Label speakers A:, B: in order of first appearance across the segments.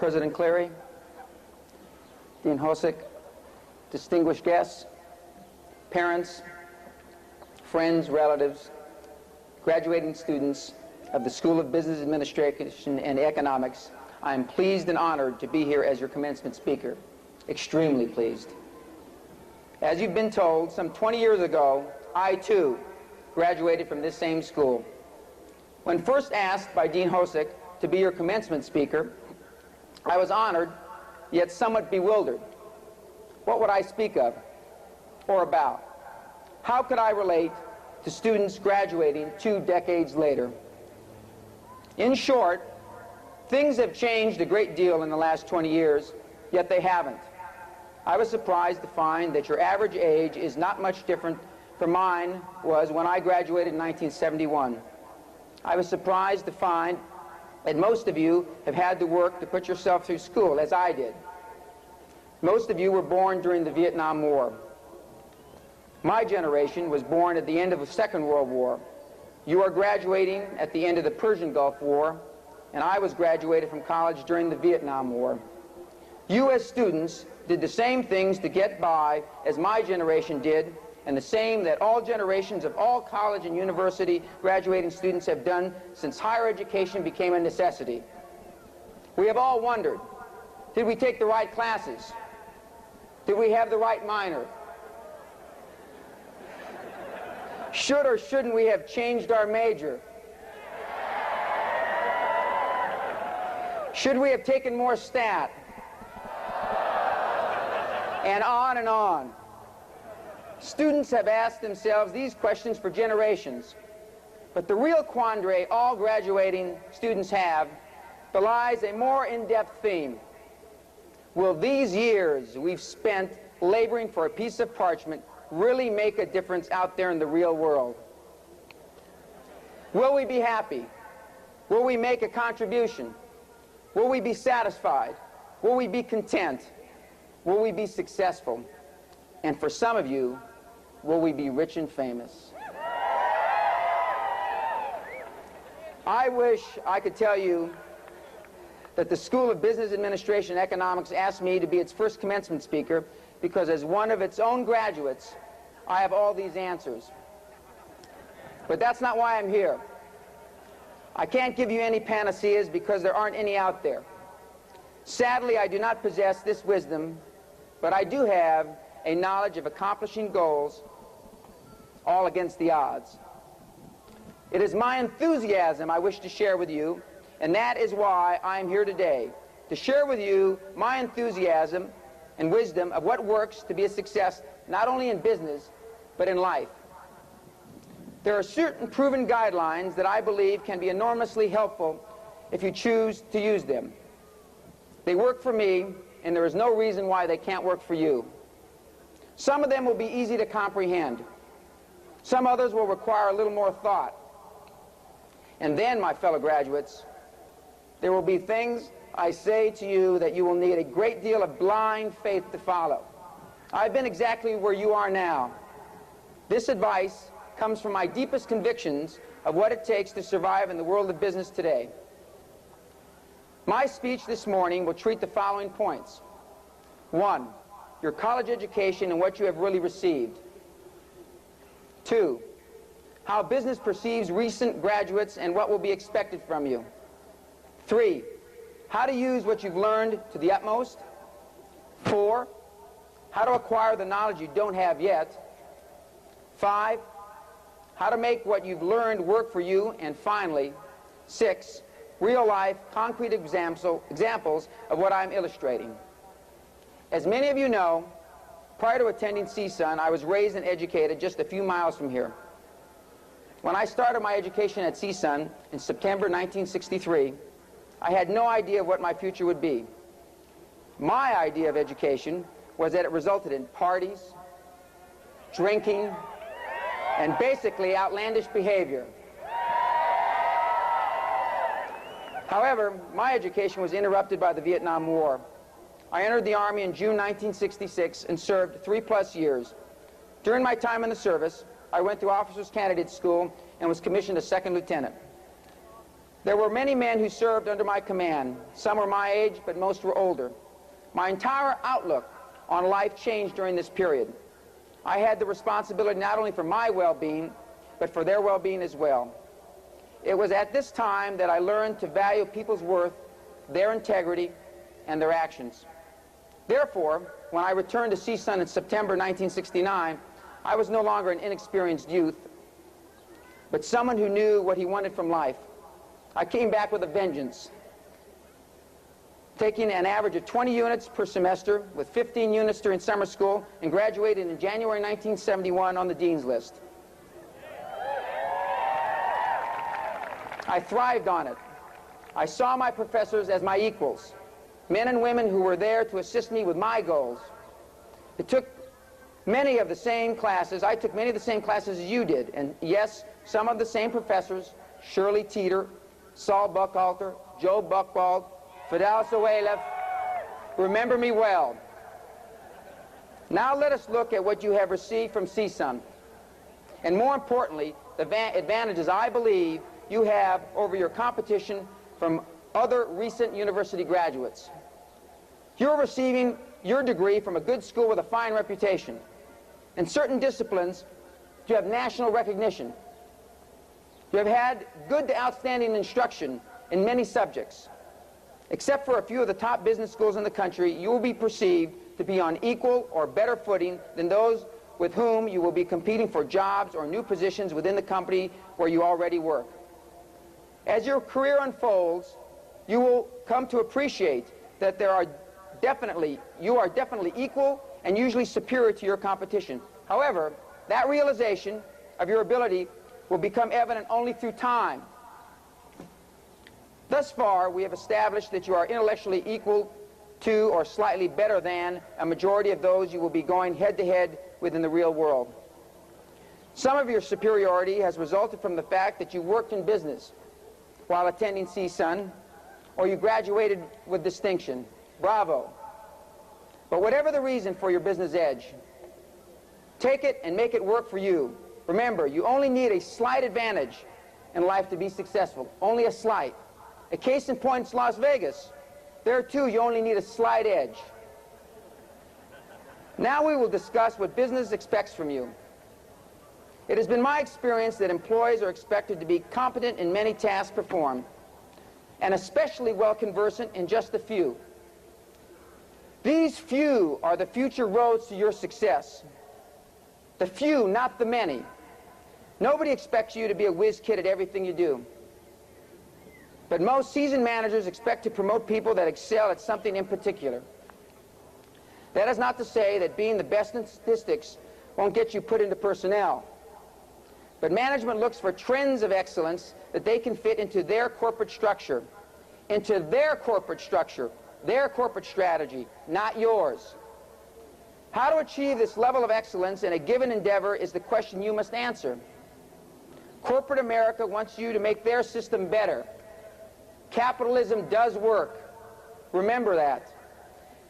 A: President Cleary, Dean Hosick, distinguished guests, parents, friends, relatives, graduating students of the School of Business Administration and Economics, I am pleased and honored to be here as your commencement speaker. Extremely pleased. As you've been told, some 20 years ago, I too graduated from this same school. When first asked by Dean Hosick to be your commencement speaker, I was honored, yet somewhat bewildered. What would I speak of or about? How could I relate to students graduating 2 decades later? In short, things have changed a great deal in the last 20 years, yet they haven't. I was surprised to find that your average age is not much different from mine was when I graduated in 1971. I was surprised to find that most of you have had to work to put yourself through school, as I did. Most of you were born during the Vietnam War. My generation was born at the end of the Second World War. You are graduating at the end of the Persian Gulf War, and I was graduated from college during the Vietnam War. You as students did the same things to get by as my generation did, and the same that all generations of all college and university graduating students have done since higher education became a necessity. We have all wondered, did we take the right classes? Did we have the right minor? Should or shouldn't we have changed our major? Should we have taken more stat? And on and on. Students have asked themselves these questions for generations. But the real quandary all graduating students have belies a more in-depth theme. Will these years we've spent laboring for a piece of parchment really make a difference out there in the real world? Will we be happy? Will we make a contribution? Will we be satisfied? Will we be content? Will we be successful? And for some of you, will we be rich and famous? I wish I could tell you that the School of Business Administration and Economics asked me to be its first commencement speaker because as one of its own graduates, I have all these answers. But that's not why I'm here. I can't give you any panaceas because there aren't any out there. Sadly, I do not possess this wisdom, but I do have a knowledge of accomplishing goals all against the odds. It is my enthusiasm I wish to share with you, and that is why I am here today, to share with you my enthusiasm and wisdom of what works to be a success not only in business, but in life. There are certain proven guidelines that I believe can be enormously helpful if you choose to use them. They work for me, and there is no reason why they can't work for you. Some of them will be easy to comprehend. Some others will require a little more thought. And then, my fellow graduates, there will be things I say to you that you will need a great deal of blind faith to follow. I've been exactly where you are now. This advice comes from my deepest convictions of what it takes to survive in the world of business today. My speech this morning will treat the following points. 1, your college education and what you have really received. 2, how business perceives recent graduates and what will be expected from you. 3, how to use what you've learned to the utmost. 4, how to acquire the knowledge you don't have yet. 5, how to make what you've learned work for you. And finally, 6, real-life, concrete examples of what I'm illustrating. As many of you know, prior to attending CSUN, I was raised and educated just a few miles from here. When I started my education at CSUN in September 1963, I had no idea what my future would be. My idea of education was that it resulted in parties, drinking, and basically outlandish behavior. However, my education was interrupted by the Vietnam War. I entered the Army in June 1966 and served 3+ years. During my time in the service, I went through Officers Candidate School and was commissioned a second lieutenant. There were many men who served under my command. Some were my age, but most were older. My entire outlook on life changed during this period. I had the responsibility not only for my well-being, but for their well-being as well. It was at this time that I learned to value people's worth, their integrity, and their actions. Therefore, when I returned to CSUN in September 1969, I was no longer an inexperienced youth, but someone who knew what he wanted from life. I came back with a vengeance, taking an average of 20 units per semester, with 15 units during summer school, and graduated in January 1971 on the Dean's List. I thrived on it. I saw my professors as my equals, men and women who were there to assist me with my goals. It took many of the same classes. I took many of the same classes as you did, and yes, some of the same professors: Shirley Teeter, Saul Buchalter, Joe Buchwald, Fidel Soelev. Remember me well. Now let us look at what you have received from CSUN, and more importantly, the advantages I believe you have over your competition from other recent university graduates. You're receiving your degree from a good school with a fine reputation. In certain disciplines, you have national recognition. You have had good to outstanding instruction in many subjects. Except for a few of the top business schools in the country, you will be perceived to be on equal or better footing than those with whom you will be competing for jobs or new positions within the company where you already work. As your career unfolds, you will come to appreciate that you are definitely equal and usually superior to your competition. However, that realization of your ability will become evident only through time. Thus far, we have established that you are intellectually equal to or slightly better than a majority of those you will be going head-to-head with in the real world. Some of your superiority has resulted from the fact that you worked in business while attending CSUN, or you graduated with distinction. Bravo. But whatever the reason for your business edge, take it and make it work for you. Remember, you only need a slight advantage in life to be successful. Only a slight. A case in point is Las Vegas. There, too, you only need a slight edge. Now we will discuss what business expects from you. It has been my experience that employees are expected to be competent in many tasks performed, and especially well conversant in just a few. These few are the future roads to your success. The few, not the many. Nobody expects you to be a whiz kid at everything you do. But most seasoned managers expect to promote people that excel at something in particular. That is not to say that being the best in statistics won't get you put into personnel. But management looks for trends of excellence that they can fit into their corporate structure, their corporate strategy, not yours. How to achieve this level of excellence in a given endeavor is the question you must answer. Corporate America wants you to make their system better. Capitalism does work. Remember that.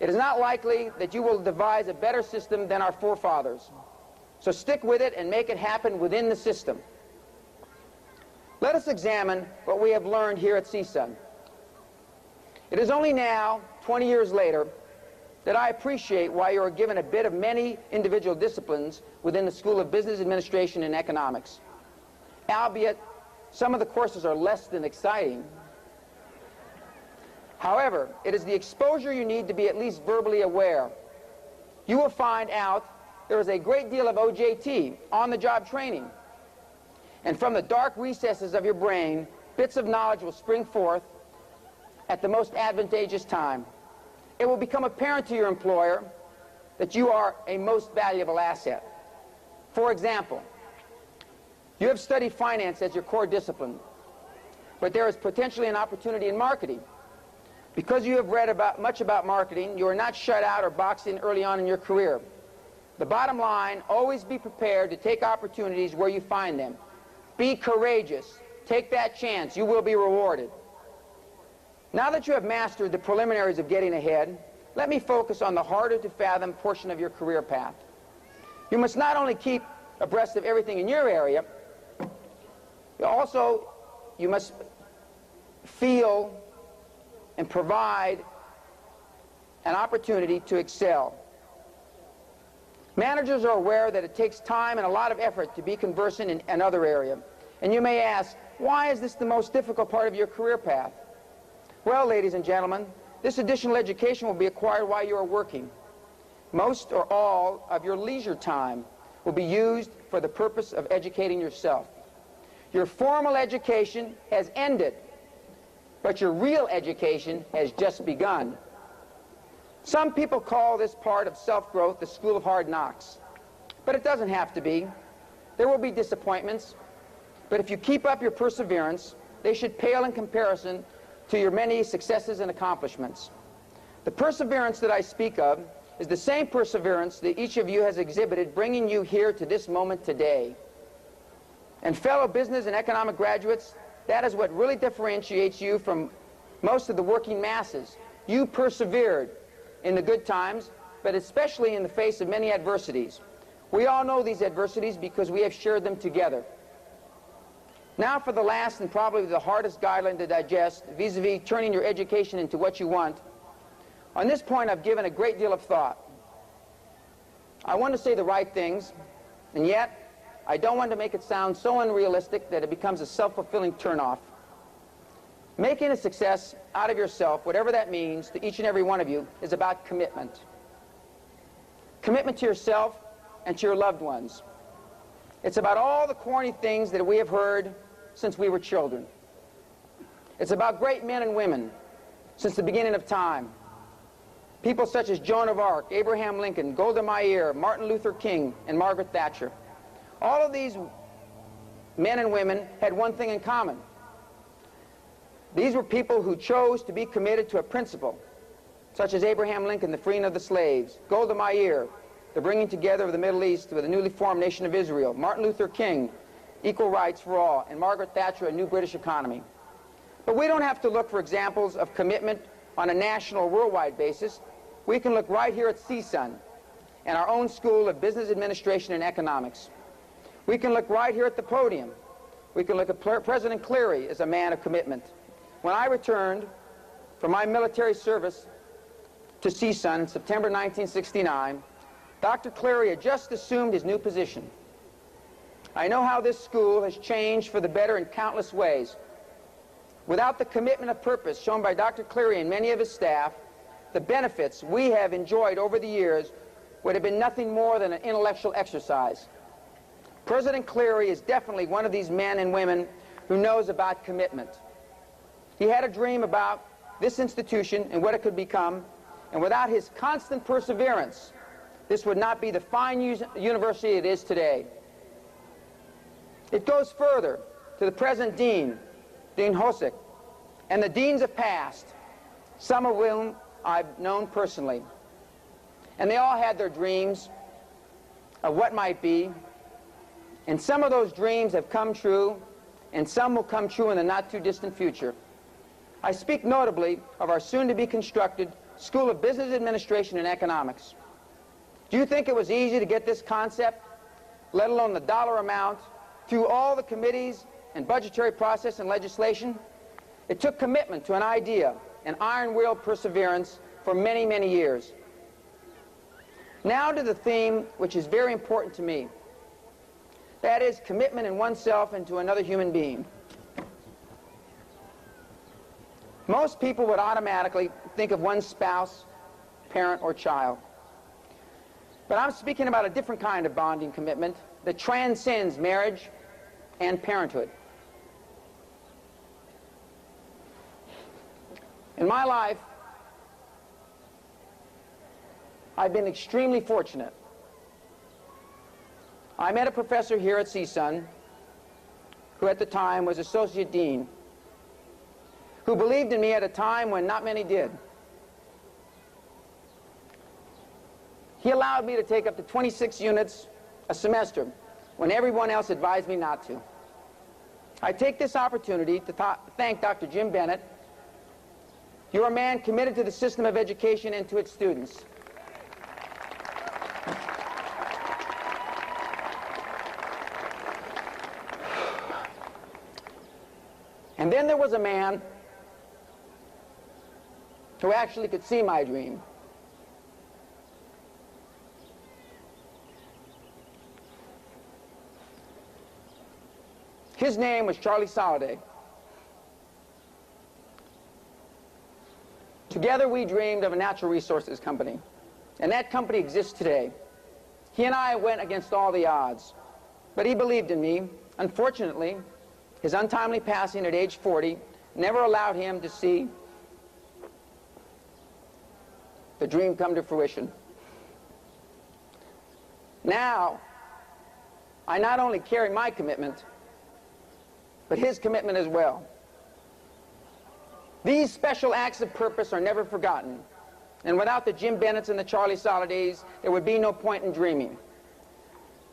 A: It is not likely that you will devise a better system than our forefathers. So stick with it and make it happen within the system. Let us examine what we have learned here at CSUN. It is only now, 20 years later, that I appreciate why you are given a bit of many individual disciplines within the School of Business Administration and Economics. Albeit, some of the courses are less than exciting. However, it is the exposure you need to be at least verbally aware. You will find out there is a great deal of OJT, on-the-job training. And from the dark recesses of your brain, bits of knowledge will spring forth at the most advantageous time. It will become apparent to your employer that you are a most valuable asset. For example, you have studied finance as your core discipline, but there is potentially an opportunity in marketing. Because you have read much about marketing, you are not shut out or boxed in early on in your career. The bottom line, always be prepared to take opportunities where you find them. Be courageous. Take that chance. You will be rewarded. Now that you have mastered the preliminaries of getting ahead, let me focus on the harder to fathom portion of your career path. You must not only keep abreast of everything in your area, you must feel and provide an opportunity to excel. Managers are aware that it takes time and a lot of effort to be conversant in another area. And you may ask, why is this the most difficult part of your career path? Well, ladies and gentlemen, this additional education will be acquired while you are working. Most or all of your leisure time will be used for the purpose of educating yourself. Your formal education has ended, but your real education has just begun. Some people call this part of self-growth the school of hard knocks, but it doesn't have to be. There will be disappointments, but if you keep up your perseverance, they should pale in comparison to your many successes and accomplishments. The perseverance that I speak of is the same perseverance that each of you has exhibited, bringing you here to this moment today. And fellow business and economic graduates, that is what really differentiates you from most of the working masses. You persevered in the good times, but especially in the face of many adversities. We all know these adversities because we have shared them together. Now for the last and probably the hardest guideline to digest vis-a-vis turning your education into what you want. On this point, I've given a great deal of thought. I want to say the right things, and yet I don't want to make it sound so unrealistic that it becomes a self-fulfilling turnoff. Making a success out of yourself, whatever that means to each and every one of you, is about commitment. Commitment to yourself and to your loved ones. It's about all the corny things that we have heard since we were children. It's about great men and women since the beginning of time. People such as Joan of Arc, Abraham Lincoln, Golda Meir, Martin Luther King, and Margaret Thatcher. All of these men and women had one thing in common. These were people who chose to be committed to a principle, such as Abraham Lincoln, the freeing of the slaves, Golda Meir, the bringing together of the Middle East with a newly formed nation of Israel, Martin Luther King, equal rights for all, and Margaret Thatcher, a new British economy. But we don't have to look for examples of commitment on a national or worldwide basis. We can look right here at CSUN and our own School of Business Administration and Economics. We can look right here at the podium. We can look at President Cleary as a man of commitment. When I returned from my military service to CSUN in September 1969, Dr. Cleary had just assumed his new position. I know how this school has changed for the better in countless ways. Without the commitment of purpose shown by Dr. Cleary and many of his staff, the benefits we have enjoyed over the years would have been nothing more than an intellectual exercise. President Cleary is definitely one of these men and women who knows about commitment. He had a dream about this institution and what it could become, and without his constant perseverance, this would not be the fine university it is today. It goes further to the present dean, Dean Hosick, and the deans of past, some of whom I've known personally. And they all had their dreams of what might be, and some of those dreams have come true, and some will come true in the not-too-distant future. I speak notably of our soon-to-be-constructed School of Business Administration and Economics. Do you think it was easy to get this concept, let alone the dollar amount, through all the committees and budgetary process and legislation? It took commitment to an idea and iron-willed perseverance for many, many years. Now to the theme which is very important to me. That is commitment in oneself and to another human being. Most people would automatically think of one's spouse, parent, or child. But I'm speaking about a different kind of bonding commitment that transcends marriage and parenthood. In my life, I've been extremely fortunate. I met a professor here at CSUN who at the time was Associate Dean, who believed in me at a time when not many did. He allowed me to take up to 26 units a semester when everyone else advised me not to. I take this opportunity to thank Dr. Jim Bennett. You're a man committed to the system of education and to its students. And then there was a man who actually could see my dream. His name was Charlie Soliday. Together we dreamed of a natural resources company, and that company exists today. He and I went against all the odds, but he believed in me. Unfortunately, his untimely passing at age 40 never allowed him to see the dream come to fruition. Now, I not only carry my commitment, but his commitment as well. These special acts of purpose are never forgotten, and without the Jim Bennetts and the Charlie Solidays, there would be no point in dreaming.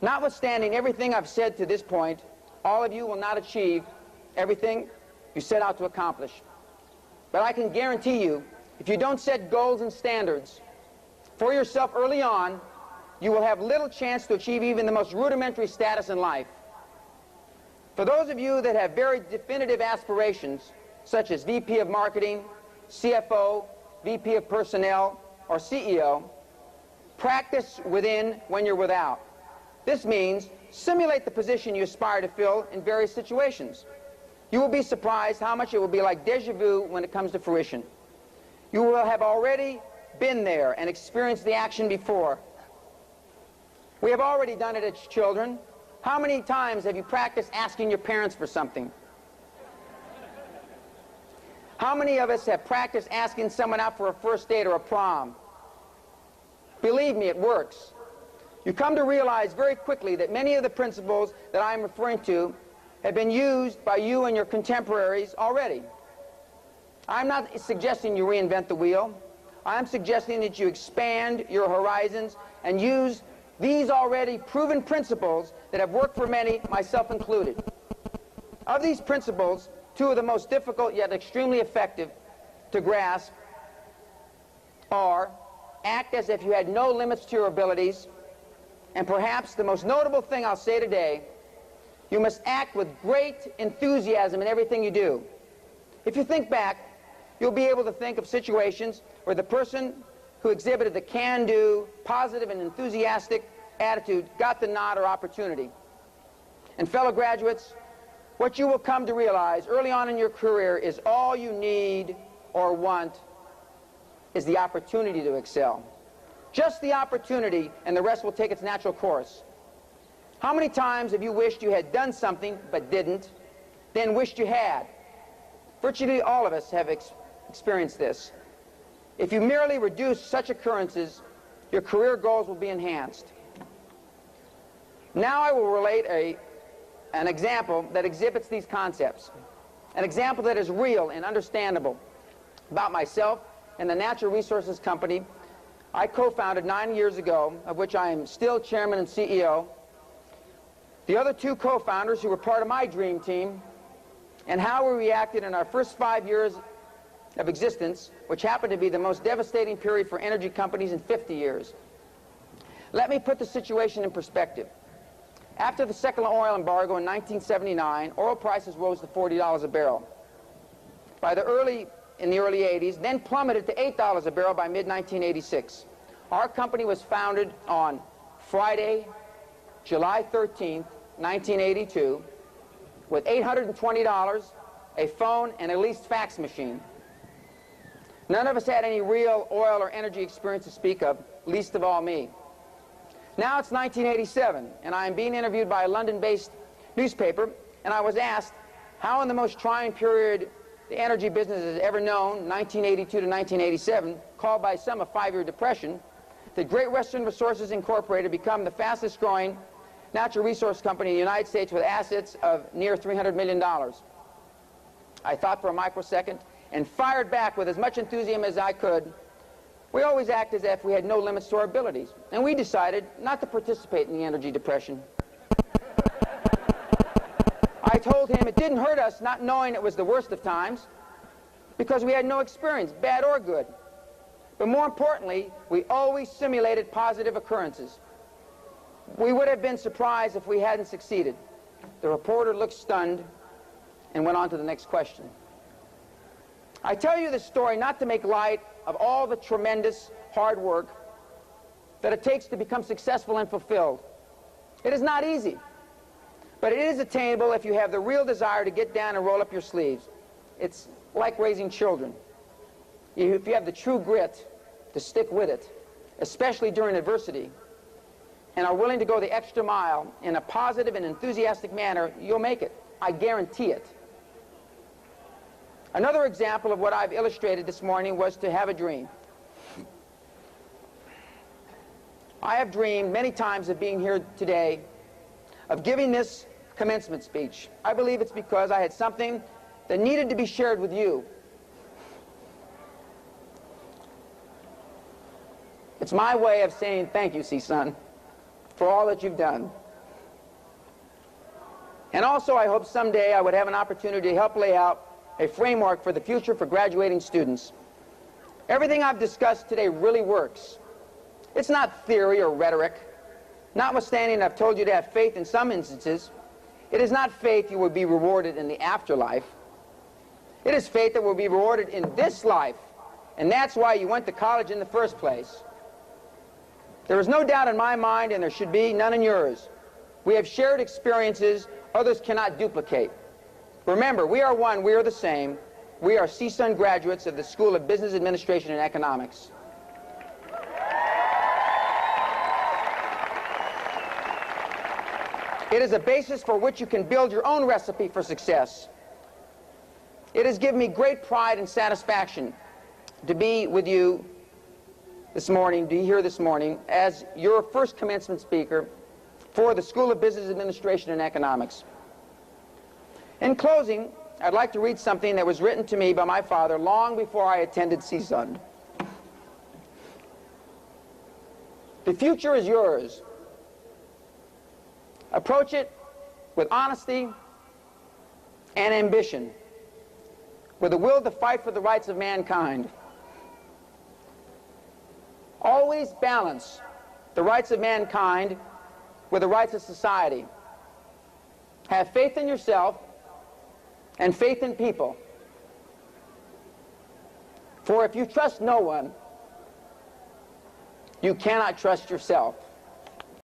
A: Notwithstanding everything I've said to this point, all of you will not achieve everything you set out to accomplish. But I can guarantee you, if you don't set goals and standards for yourself early on, you will have little chance to achieve even the most rudimentary status in life. For those of you that have very definitive aspirations, such as VP of Marketing, CFO, VP of Personnel, or CEO, practice within when you're without. This means simulate the position you aspire to fill in various situations. You will be surprised how much it will be like déjà vu when it comes to fruition. You will have already been there and experienced the action before. We have already done it as children. How many times have you practiced asking your parents for something? How many of us have practiced asking someone out for a first date or a prom? Believe me, it works. You come to realize very quickly that many of the principles that I'm referring to have been used by you and your contemporaries already. I'm not suggesting you reinvent the wheel. I'm suggesting that you expand your horizons and use these already proven principles that have worked for many, myself included. Of these principles, two of the most difficult yet extremely effective to grasp are: act as if you had no limits to your abilities, and perhaps the most notable thing I'll say today, you must act with great enthusiasm in everything you do. If you think back, you'll be able to think of situations where the person who exhibited the can-do, positive and enthusiastic attitude got the nod or opportunity. And fellow graduates, what you will come to realize early on in your career is all you need or want is the opportunity to excel. Just the opportunity, and the rest will take its natural course. How many times have you wished you had done something but didn't, then wished you had? Virtually all of us have experienced this. If you merely reduce such occurrences, your career goals will be enhanced. Now I will relate an example that exhibits these concepts. An example that is real and understandable about myself and the natural resources company I co-founded 9 years ago, of which I am still chairman and CEO. The other two co-founders who were part of my dream team, and how we reacted in our first 5 years of existence, which happened to be the most devastating period for energy companies in 50 years. Let me put the situation in perspective. After the second oil embargo in 1979, oil prices rose to $40 a barrel. In the early 80s, then plummeted to $8 a barrel by mid-1986. Our company was founded on Friday, July 13th, 1982, with $820, a phone, and a leased fax machine. None of us had any real oil or energy experience to speak of, least of all me. Now it's 1987, and I am being interviewed by a London-based newspaper, and I was asked how in the most trying period the energy business has ever known, 1982 to 1987, called by some a 5-year depression, did Great Western Resources Incorporated become the fastest growing natural resource company in the United States with assets of near $300 million. I thought for a microsecond and fired back with as much enthusiasm as I could. We always act as if we had no limits to our abilities, and we decided not to participate in the energy depression. I told him it didn't hurt us not knowing it was the worst of times, because we had no experience, bad or good. But more importantly, we always simulated positive occurrences. We would have been surprised if we hadn't succeeded. The reporter looked stunned and went on to the next question. I tell you this story not to make light of all the tremendous hard work that it takes to become successful and fulfilled. It is not easy, but it is attainable if you have the real desire to get down and roll up your sleeves. It's like raising children. If you have the true grit to stick with it, especially during adversity, and are willing to go the extra mile in a positive and enthusiastic manner, you'll make it. I guarantee it. Another example of what I've illustrated this morning was to have a dream. I have dreamed many times of being here today, of giving this commencement speech. I believe it's because I had something that needed to be shared with you. It's my way of saying thank you, CSUN, for all that you've done. And also, I hope someday I would have an opportunity to help lay out a framework for the future for graduating students. Everything I've discussed today really works. It's not theory or rhetoric. Notwithstanding, I've told you to have faith in some instances. It is not faith you will be rewarded in the afterlife. It is faith that will be rewarded in this life. And that's why you went to college in the first place. There is no doubt in my mind, and there should be none in yours. We have shared experiences others cannot duplicate. Remember, we are one, we are the same. We are CSUN graduates of the School of Business Administration and Economics. It is a basis for which you can build your own recipe for success. It has given me great pride and satisfaction to be with you this morning, to be here this morning, as your first commencement speaker for the School of Business Administration and Economics. In closing, I'd like to read something that was written to me by my father long before I attended CSUN. The future is yours. Approach it with honesty and ambition, with a will to fight for the rights of mankind. Always balance the rights of mankind with the rights of society. Have faith in yourself and faith in people. For if you trust no one, you cannot trust yourself.